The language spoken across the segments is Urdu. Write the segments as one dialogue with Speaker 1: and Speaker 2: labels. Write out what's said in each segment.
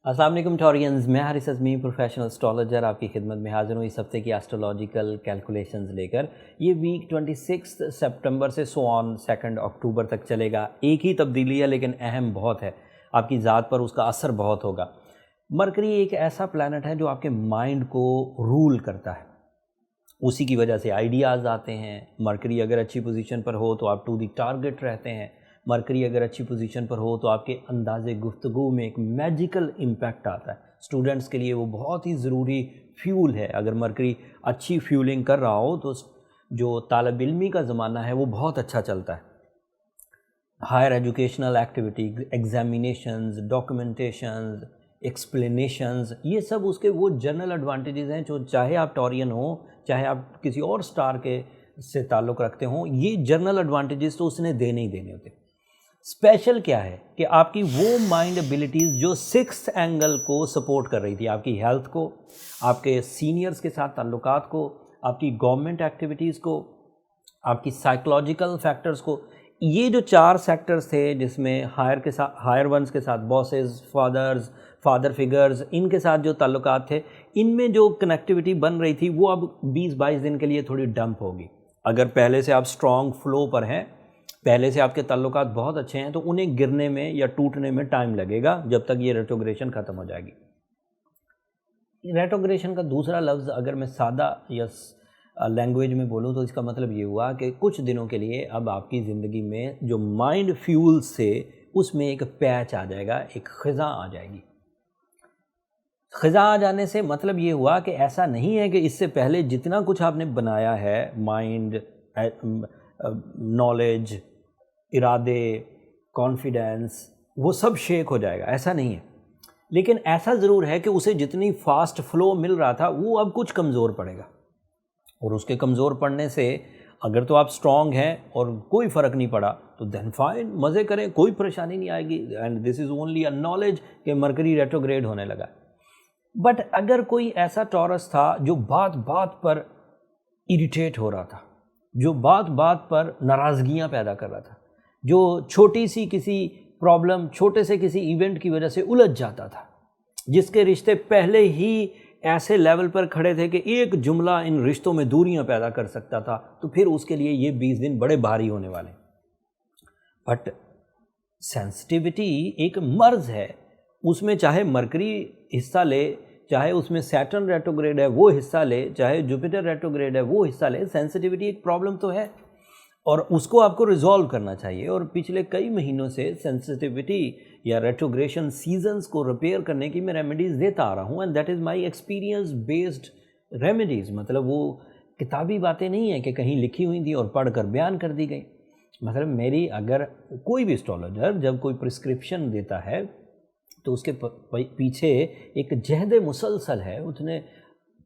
Speaker 1: السلام علیکم ٹورینز، میں حارث اعظمی پروفیشنل اسٹرالوجر آپ کی خدمت میں حاضر ہوں اس ہفتے کی ایسٹرولوجیکل کیلکولیشنز لے کر۔ یہ ویک 26 سپٹمبر سے 2 اکتوبر تک چلے گا۔ ایک ہی تبدیلی ہے لیکن اہم بہت ہے، آپ کی ذات پر اس کا اثر بہت ہوگا۔ مرکری ایک ایسا پلانٹ ہے جو آپ کے مائنڈ کو رول کرتا ہے، اسی کی وجہ سے آئیڈیاز آتے ہیں۔ مرکری اگر اچھی پوزیشن پر ہو تو آپ ٹو دی ٹارگٹ رہتے ہیں۔ مرکری اگر اچھی پوزیشن پر ہو تو آپ کے انداز گفتگو میں ایک میجیکل امپیکٹ آتا ہے۔ اسٹوڈنٹس کے لیے وہ بہت ہی ضروری فیول ہے۔ اگر مرکری اچھی فیولنگ کر رہا ہو تو جو طالب علمی کا زمانہ ہے وہ بہت اچھا چلتا ہے۔ Higher educational activity, examinations, documentations, explanations, یہ سب اس کے وہ جنرل ایڈوانٹیجز ہیں جو چاہے آپ ٹورین ہوں، چاہے آپ کسی اور سٹار کے سے تعلق رکھتے ہوں، یہ جنرل ایڈوانٹیجز تو اس نے دینے ہی دینے ہوتے ہیں۔ اسپیشل کیا ہے کہ آپ کی وہ مائنڈ ایبیلٹیز جو 6th اینگل کو سپورٹ کر رہی تھی، آپ کی ہیلتھ کو، آپ کے سینئرز کے ساتھ تعلقات کو، آپ کی گورنمنٹ ایکٹیویٹیز کو، آپ کی سائیکولوجیکل فیکٹرز کو، یہ جو 4 سیکٹرز تھے جس میں ہائر ونز کے ساتھ باسز، فادر فگرز، ان کے ساتھ جو تعلقات تھے، ان میں جو کنیکٹیوٹی بن رہی تھی وہ اب 20-22 دن کے لیے تھوڑی ڈمپ ہوگی۔ اگر پہلے سے آپ سٹرونگ فلو پر ہیں، پہلے سے آپ کے تعلقات بہت اچھے ہیں، تو انہیں گرنے میں یا ٹوٹنے میں ٹائم لگے گا جب تک یہ ریٹروگریشن ختم ہو جائے گی۔ ریٹروگریشن کا دوسرا لفظ اگر میں سادہ یا لینگویج میں بولوں تو اس کا مطلب یہ ہوا کہ کچھ دنوں کے لیے اب آپ کی زندگی میں جو مائنڈ فیول سے اس میں ایک پیچ آ جائے گا، ایک خزاں آ جائے گی۔ خزاں آ جانے سے مطلب یہ ہوا کہ ایسا نہیں ہے کہ اس سے پہلے جتنا کچھ آپ نے بنایا ہے، مائنڈ، نالج، ارادے، کانفیڈنس، وہ سب شیک ہو جائے گا، ایسا نہیں ہے۔ لیکن ایسا ضرور ہے کہ اسے جتنی فاسٹ فلو مل رہا تھا وہ اب کچھ کمزور پڑے گا، اور اس کے کمزور پڑنے سے اگر تو آپ سٹرونگ ہیں اور کوئی فرق نہیں پڑا تو دین فائن، مزے کریں، کوئی پریشانی نہیں آئے گی، and this is only a knowledge کہ مرکری ریٹروگریڈ ہونے لگا۔ بٹ اگر کوئی ایسا ٹورس تھا جو بات بات پر اریٹیٹ ہو رہا تھا، جو بات بات پر ناراضگیاں پیدا کر رہا تھا، جو چھوٹی سی کسی پرابلم، چھوٹے سے کسی ایونٹ کی وجہ سے الجھ جاتا تھا، جس کے رشتے پہلے ہی ایسے لیول پر کھڑے تھے کہ ایک جملہ ان رشتوں میں دوریاں پیدا کر سکتا تھا، تو پھر اس کے لیے یہ 20 دن بڑے بھاری ہونے والے ہیں۔ بٹ سینسٹیوٹی ایک مرض ہے، اس میں چاہے مرکری حصہ لے، چاہے اس میں سیٹرن ریٹروگریڈ ہے وہ حصہ لے، چاہے جوپیٹر ریٹروگریڈ ہے وہ حصہ لے، سینسٹیوٹی ایک پرابلم تو ہے اور اس کو آپ کو ریزالو کرنا چاہیے۔ اور پچھلے کئی مہینوں سے سینسٹیوٹی یا ریٹروگریشن سیزنز کو ریپیئر کرنے کی میں ریمیڈیز دیتا آ رہا ہوں، and that is my experience based remedies. مطلب وہ کتابی باتیں نہیں ہیں کہ کہیں لکھی ہوئی تھیں اور پڑھ کر بیان کر دی گئی۔ مطلب میری اگر کوئی بھی اسٹرالوجر جب کوئی پرسکرپشن دیتا ہے تو اس کے پیچھے ایک جہد مسلسل ہے، اس نے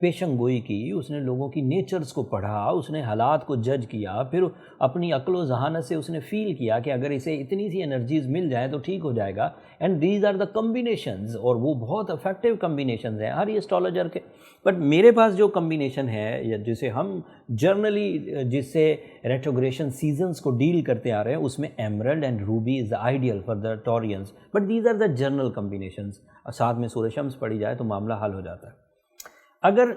Speaker 1: پیشن گوئی کی، اس نے لوگوں کی نیچرز کو پڑھا، اس نے حالات کو جج کیا، پھر اپنی عقل و ذہانت سے اس نے فیل کیا کہ اگر اسے اتنی سی انرجیز مل جائیں تو ٹھیک ہو جائے گا، and these are the combinations, اور وہ بہت افیکٹو کمبینیشنز ہیں ہر اسٹرالوجر کے۔ بٹ میرے پاس جو کمبینیشن ہے یا جسے ہم جرنلی جس سے ریٹروگریشن سیزنز کو ڈیل کرتے آ رہے ہیں، اس میں emerald and ruby is ideal for the Taureans, but these are the general combinations. ساتھ میں سورہ شمس پڑھی جائے تو معاملہ حل ہو جاتا ہے۔ اگر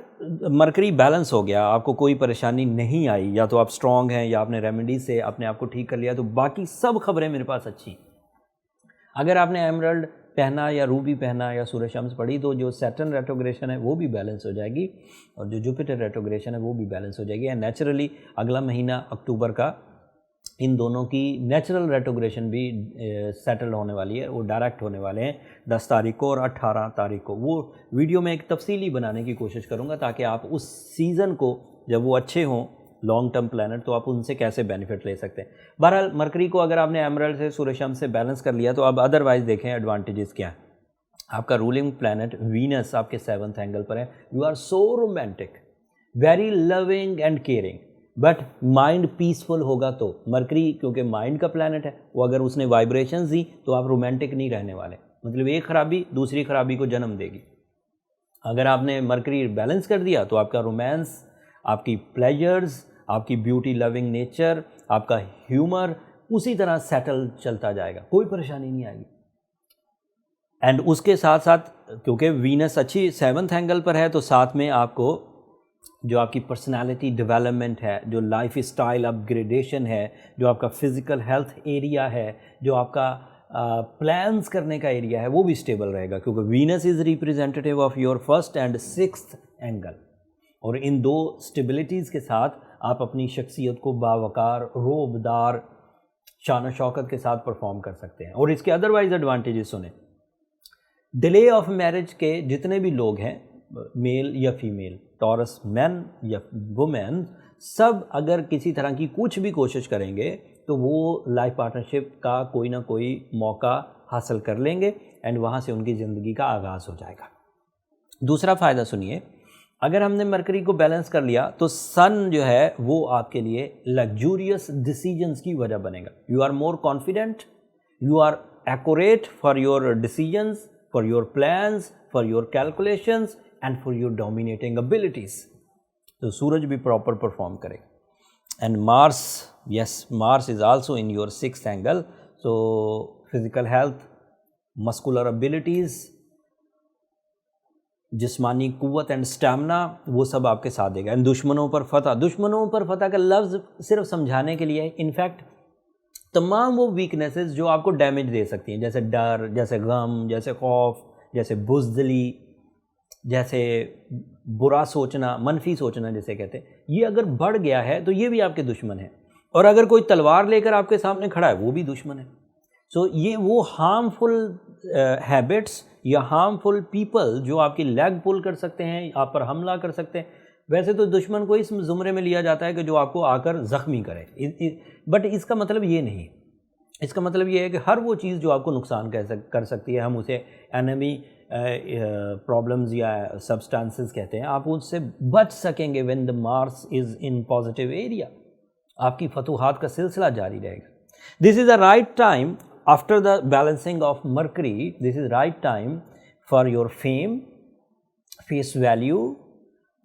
Speaker 1: مرکری بیلنس ہو گیا، آپ کو کوئی پریشانی نہیں آئی، یا تو آپ سٹرونگ ہیں یا آپ نے ریمیڈی سے اپنے آپ کو ٹھیک کر لیا، تو باقی سب خبریں میرے پاس اچھی۔ اگر آپ نے ایمرلڈ پہنا یا روبی پہنا یا سورہ شمس پڑھی تو جو سیٹرن ریٹروگریشن ہے وہ بھی بیلنس ہو جائے گی، اور جو جوپیٹر ریٹروگریشن ہے وہ بھی بیلنس ہو جائے گی، اینڈ نیچرلی اگلا مہینہ اکتوبر کا ان دونوں کی نیچرل ریٹروگریشن بھی سیٹل ہونے والی ہے، وہ ڈائریکٹ ہونے والے ہیں 10 تاریخ کو اور 18 تاریخ کو۔ وہ ویڈیو میں ایک تفصیلی بنانے کی کوشش کروں گا تاکہ آپ اس سیزن کو جب وہ اچھے ہوں، لانگ ٹرم پلانٹ، تو آپ ان سے کیسے بینیفٹ لے سکتے ہیں۔ بہرحال مرکری کو اگر آپ نے ایمرلڈ سے، سورہ شمس سے بیلنس کر لیا تو اب ادروائز دیکھیں ایڈوانٹیجز کیا ہیں۔ آپ کا رولنگ پلانٹ وینس آپ کے 7th اینگل پر ہے۔ You are so romantic, very loving and caring, but mind peaceful ہوگا تو مرکری کیونکہ مائنڈ کا پلانٹ ہے، وہ اگر اس نے وائبریشنز دی تو آپ رومانٹک نہیں رہنے والے، مطلب ایک خرابی دوسری خرابی کو جنم دے گی۔ اگر آپ نے مرکری بیلنس کر دیا تو آپ کا رومانس، آپ کی پلیجرز، آپ کی بیوٹی لونگ نیچر، آپ کا ہیومر اسی طرح سیٹل چلتا جائے گا، کوئی پریشانی نہیں آئے گی۔ اینڈ اس کے ساتھ ساتھ کیونکہ وینس اچھی 7th اینگل پر ہے، تو ساتھ میں آپ کو جو آپ کی پرسنالٹی ڈیولپمنٹ ہے، جو لائف اسٹائل اپ گریڈیشن ہے، جو آپ کا فزیکل ہیلتھ ایریا ہے، جو آپ کا پلانس کرنے کا ایریا ہے، وہ بھی اسٹیبل رہے گا، کیونکہ Venus is representative of your 1st and 6th angle, اور ان دو اسٹیبلٹیز کے ساتھ آپ اپنی شخصیت کو باوقار، روبدار، شان و شوکت کے ساتھ پرفارم کر سکتے ہیں۔ اور اس کے ادروائز ایڈوانٹیجز سنیں۔ ڈیلے آف میرج کے جتنے بھی لوگ ہیں، میل یا فیمیل، ٹورس مین یا وومین، سب اگر کسی طرح کی کچھ بھی کوشش کریں گے تو وہ لائف پارٹنرشپ کا کوئی نہ کوئی موقع حاصل کر لیں گے، اینڈ وہاں سے ان کی زندگی کا آغاز ہو جائے گا۔ دوسرا فائدہ سنیے، اگر ہم نے مرکری کو بیلنس کر لیا تو سن جو ہے وہ آپ کے لیے لگزوریس ڈیسیجنز کی وجہ بنے گا۔ You are more confident, you are accurate for your decisions, for your plans, for your calculations and for your dominating abilities. تو سورج بھی پراپر پرفارم کرے گا۔ And Mars, yes, Mars is also in your 6th angle, so physical health, muscular abilities, جسمانی قوت اینڈ اسٹیمنا، وہ سب آپ کے ساتھ دے گا۔ اینڈ دشمنوں پر فتح، دشمنوں پر فتح کا لفظ صرف سمجھانے کے لیے ہے، انفیکٹ تمام وہ ویکنیسز جو آپ کو ڈیمیج دے سکتی ہیں، جیسے ڈر، جیسے غم، جیسے خوف، جیسے بزدلی، جیسے برا سوچنا، منفی سوچنا جیسے کہتے ہیں، یہ اگر بڑھ گیا ہے تو یہ بھی آپ کے دشمن ہیں، اور اگر کوئی تلوار لے کر آپ کے سامنے کھڑا ہے وہ بھی دشمن ہے۔ سو یہ وہ ہارمفل ہیبٹس یا ہارمفل پیپل جو آپ کی لیگ پل کر سکتے ہیں، آپ پر حملہ کر سکتے ہیں۔ ویسے تو دشمن کو اس زمرے میں لیا جاتا ہے کہ جو آپ کو آ کر زخمی کرے، بٹ اس کا مطلب یہ نہیں، اس کا مطلب یہ ہے کہ ہر وہ چیز جو آپ کو نقصان کر سکتی ہے، ہم اسے اینمی پرابلمز یا سبسٹانسز کہتے ہیں، آپ اس سے بچ سکیں گے when the Mars is in positive area, آپ کی فتوحات کا سلسلہ جاری رہے گا۔ This is a right time after the balancing of Mercury, this is right time for your fame, face value,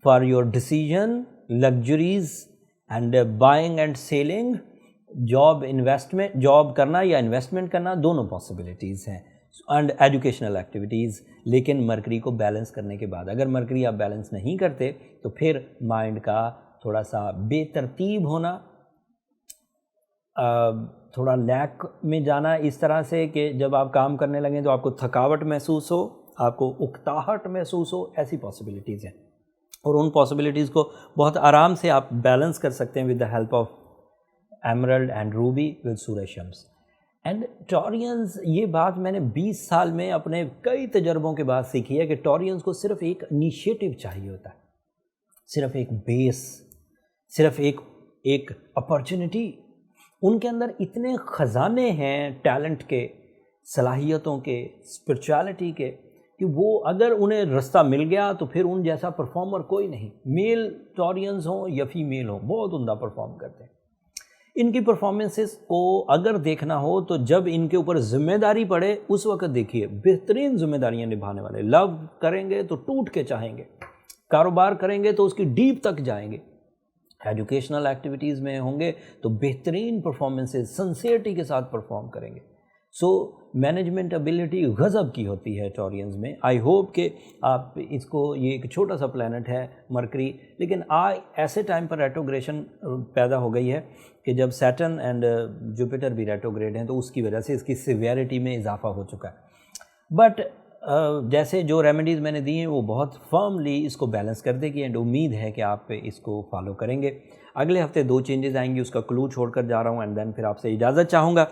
Speaker 1: for your decision, luxuries and buying and selling, job investment، job کرنا یا investment کرنا، دونوں possibilities ہیں، and educational activities۔ لیکن مرکری کو بیلنس کرنے کے بعد، اگر مرکری آپ بیلنس نہیں کرتے تو پھر مائنڈ کا تھوڑا سا بے ترتیب ہونا، تھوڑا لیک میں جانا، اس طرح سے کہ جب آپ کام کرنے لگیں تو آپ کو تھکاوٹ محسوس ہو، آپ کو اکتاہٹ محسوس ہو، ایسی پاسبلٹیز ہیں، اور ان پاسبلٹیز کو بہت آرام سے آپ بیلنس کر سکتے ہیں with the help of emerald and Ruby with سورج شمس۔ اینڈ ٹورینز، یہ بات میں نے 20 سال میں اپنے کئی تجربوں کے بعد سیکھی ہے کہ ٹورینز کو صرف ایک انیشیٹو چاہیے ہوتا ہے، صرف ایک بیس، صرف ایک اپرچونٹی۔ ان کے اندر اتنے خزانے ہیں ٹیلنٹ کے، صلاحیتوں کے، اسپرچویلٹی کے، کہ وہ اگر انہیں رستہ مل گیا تو پھر ان جیسا پرفارمر کوئی نہیں، میل ٹورینز ہوں یا فیمیل ہوں، بہت عمدہ پرفارم کرتے ہیں۔ ان کی پرفارمنسز کو اگر دیکھنا ہو تو جب ان کے اوپر ذمہ داری پڑے اس وقت دیکھیے، بہترین ذمہ داریاں نبھانے والے، لو کریں گے تو ٹوٹ کے چاہیں گے، کاروبار کریں گے تو اس کی ڈیپ تک جائیں گے، ایجوکیشنل ایکٹیویٹیز میں ہوں گے تو بہترین پرفارمنسز سنسیئرٹی کے ساتھ پرفارم کریں گے۔ سو مینجمنٹ ابیلٹی غضب کی ہوتی ہے ٹورینز میں۔ آئی ہوپ کہ آپ اس کو، یہ ایک چھوٹا سا پلانٹ ہے مرکری، لیکن ایسے ٹائم پر ریٹروگریشن پیدا ہو گئی ہے کہ جب سیٹرن اینڈ جوپیٹر بھی ریٹروگریڈ ہیں تو اس کی وجہ سے اس کی سیویرٹی میں اضافہ ہو چکا ہے۔ بٹ جیسے جو ریمیڈیز میں نے دی ہیں وہ بہت فرملی اس کو بیلنس کر دے گی، اینڈ امید ہے کہ آپ اس کو فالو کریں گے۔ اگلے ہفتے 2 چینجز آئیں گی، اس کا کلو چھوڑ کر جا رہا ہوں، اینڈ دین پھر آپ سے اجازت چاہوں گا۔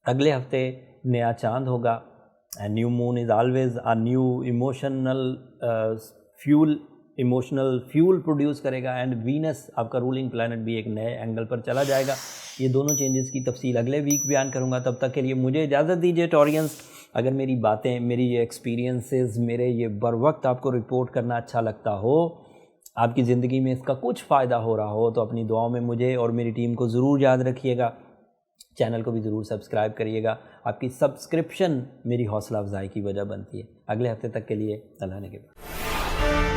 Speaker 1: اگلے ہفتے نیا چاند ہوگا، and new moon is always a new emotional fuel produce کرے گا، اینڈ وینس آپ کا رولنگ پلانٹ بھی ایک نئے اینگل پر چلا جائے گا۔ یہ دونوں چینجز کی تفصیل اگلے ویک بیان کروں گا، تب تک کے لیے مجھے اجازت دیجیے ٹورینز۔ اگر میری باتیں، میری یہ ایکسپیرینسز، میرے یہ بر وقت آپ کو رپورٹ کرنا اچھا لگتا ہو، آپ کی زندگی میں اس کا کچھ فائدہ ہو رہا ہو، تو اپنی دعاؤں میں مجھے اور میری ٹیم کو ضرور یاد رکھیے گا۔ چینل کو بھی ضرور سبسکرائب کریے گا، آپ کی سبسکرپشن میری حوصلہ افزائی کی وجہ بنتی ہے۔ اگلے ہفتے تک کے لیے اللہ نے کے بعد۔